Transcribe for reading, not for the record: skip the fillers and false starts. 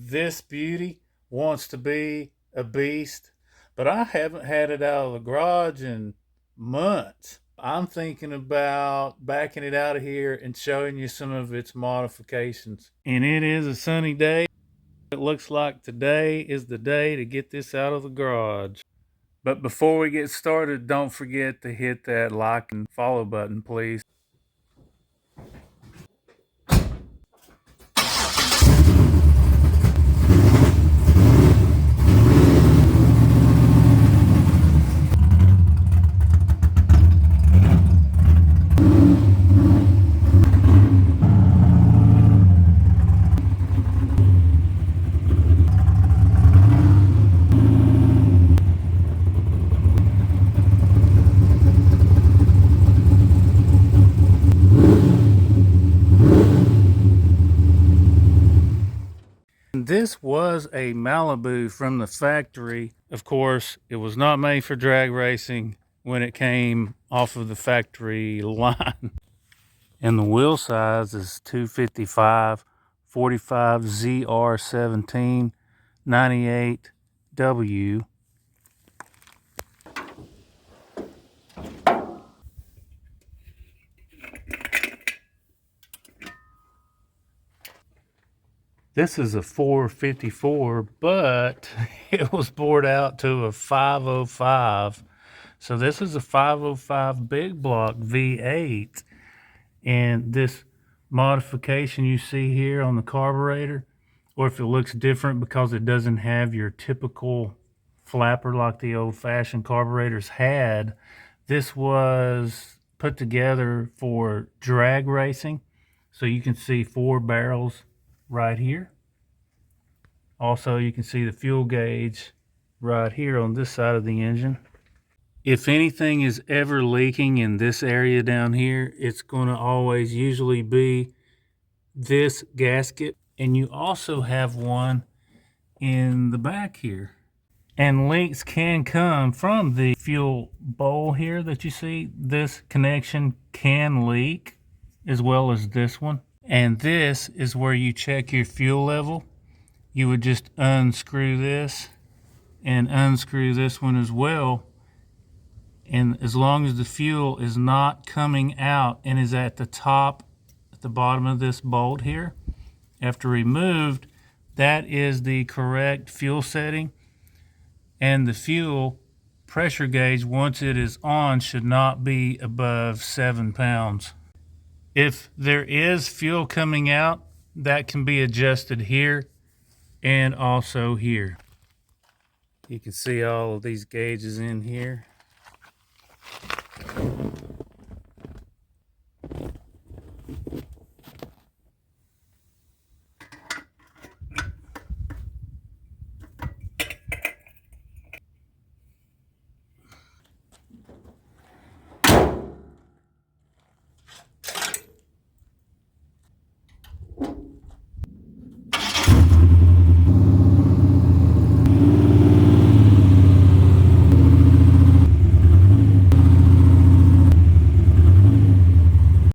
this beauty wants to be a beast, but I haven't had it out of the garage in months. I'm thinking about backing it out of here and showing you some of its modifications. And it is a sunny day. It looks like today is the day to get this out of the garage. But before we get started, don't forget to hit that like and follow button, please. This was a Malibu from the factory. Of course, it was not made for drag racing when it came off of the factory line. And the wheel size is 255, 45 ZR17, 98W. This is a 454, but it was bored out to a 505. So this is a 505 big block V8. And this modification you see here on the carburetor, or if it looks different because it doesn't have your typical flapper like the old-fashioned carburetors had, this was put together for drag racing. So you can see 4 barrels right here. Also, you can see the fuel gauge right here on this side of the engine. If anything is ever leaking in this area down here, it's going to always usually be this gasket. And you also have one in the back here. And leaks can come from the fuel bowl here that you see. This connection can leak, as well as this one. And this is where you check your fuel level. You would just unscrew this and unscrew this one as well. And as long as the fuel is not coming out and is at the top, at the bottom of this bolt here, after removed, that is the correct fuel setting. And the fuel pressure gauge, once it is on, should not be above 7 pounds. If there is fuel coming out, that can be adjusted here and also here. You can see all of these gauges in here.